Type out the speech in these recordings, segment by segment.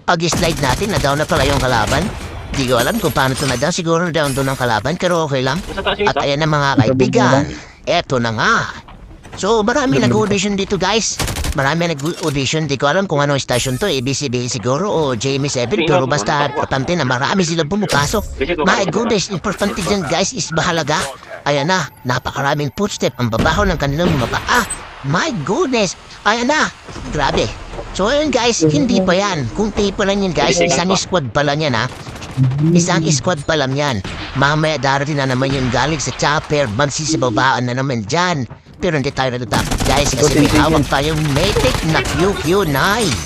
pag-slide natin, na-down na pala yung kalaban. Di ko alam kung paano ito na-down. Siguro na-down doon ng kalaban, pero okay lang. At ayan na mga kaibigan. Eto na nga. So, marami nag-audition dito, guys. Marami nag-audition. Di ko alam kung anong station to. ABCB siguro o JM7. Pero basta importante na marami silang pumapasok. My goodness, importante dyan, guys, is bahalaga. Ayan na, napakaraming footstep ang babaho ng kanilang mga paa. My goodness, ayan na. Grabe. So, ayun, guys, hindi pa yan. Kung tape pa lang yan, guys, isang squad pa lang yan, ha. Isang squad pa lang yan. Mamaya darating na naman yung galing sa chopper. Magsisibabaan na naman dyan. Pero hindi tayo natatakot, guys, kasi may hawak tayong Matic na QQ9.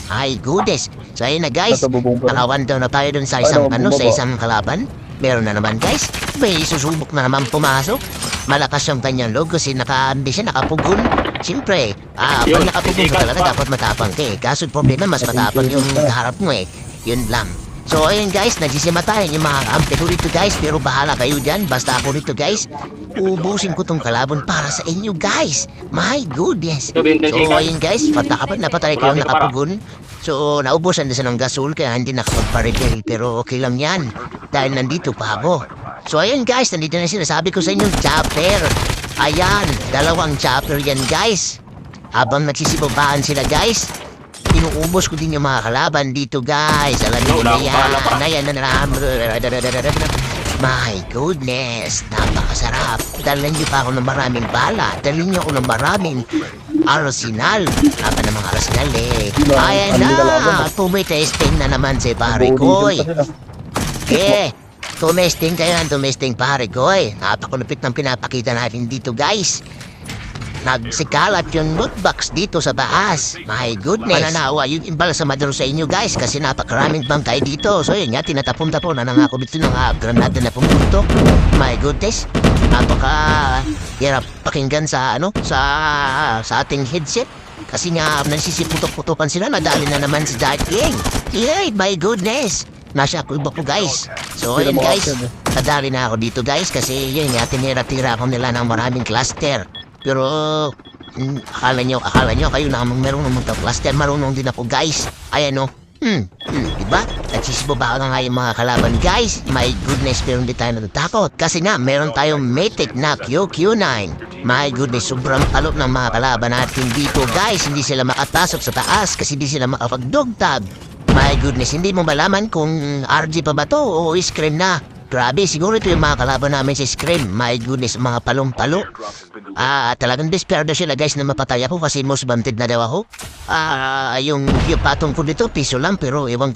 Ay, goodness. So, ayun na, guys. Nakawan daw na tayo dun sa isang, sa isang kalaban. Meron na naman, guys. May susubok na naman pumasok. Malakas yung kanyang log kasi siya nakapugon. Siyempre, pag nakapugon ka talaga, dapat matapang ka eh. Kaso problema, mas matapang yung kaharap mo eh. Yun lang. So, ayun guys, nagsisimatayan yung mga kampi ko rito guys. Pero bahala kayo dyan. Basta ako rito guys. Ubusin ko tong kalaban para sa inyo guys. My goodness. So, ayun guys, napatay ko yung nakapugon. So, naubusan na siya ng gasol kaya hindi nakapagpa-refill. Pero okay lang yan. Dahil nandito pa ako. So, ayun guys, nandito na sinasabi ko sa inyo, chopper. Ayan, dalawang chopper yan guys. Habang nagsisibabaan sila guys. Inuubos ko din yung mga kalaban dito guys. Alam niyo na yan. Ayan na. My goodness. Napakasarap. Dalhin niyo pa ako ng maraming bala. Dalhin niyo ako ng maraming arsenal. Apa ng mga arsenal eh. Ayan na. Tumitesting na naman si pare Koy. Tumesting kayo ng tumesting pare Koy. Napakulupit ng pinapakita natin dito guys. Nagsikalat yung loot box dito sa taas. My goodness. Mananawa yung imbal sa maduro sa inyo guys kasi napakaraming bangkay dito. So yun nga, tinatapon-tapon na nangako dito ng granada na pumunto. My goodness. Hirap pakinggan sa sa ating headset. Kasi nga nagsisiputok-putokan sila. Nadali na naman si Dark King. Yay, my goodness. Nasa ako iba po guys. So ayun guys, nadali na ako dito guys kasi yun nga, tinira-tira ako nila ng maraming cluster. Pero, akala nyo kayo na meron ng mga cluster, marunong din ako guys. Ayan o. Diba? Nagsisibaba na nga yung mga kalaban guys. My goodness, pero hindi tayo natatakot. Kasi nga, meron tayong Matic na QQ9. My goodness, sobrang palot ng mga kalaban natin dito guys. Hindi sila makapasok sa taas kasi hindi sila makapag-dogtag. My goodness, hindi mo malaman kung RG pa ba to o Scream na. Grabe, siguro ito yung mga kalaban namin sa Scream. My goodness, mga palong-palo. Talagang desperado sila guys na mapatay ako kasi most wanted na daw ako. Yung patong ko dito, piso lang pero ewan ko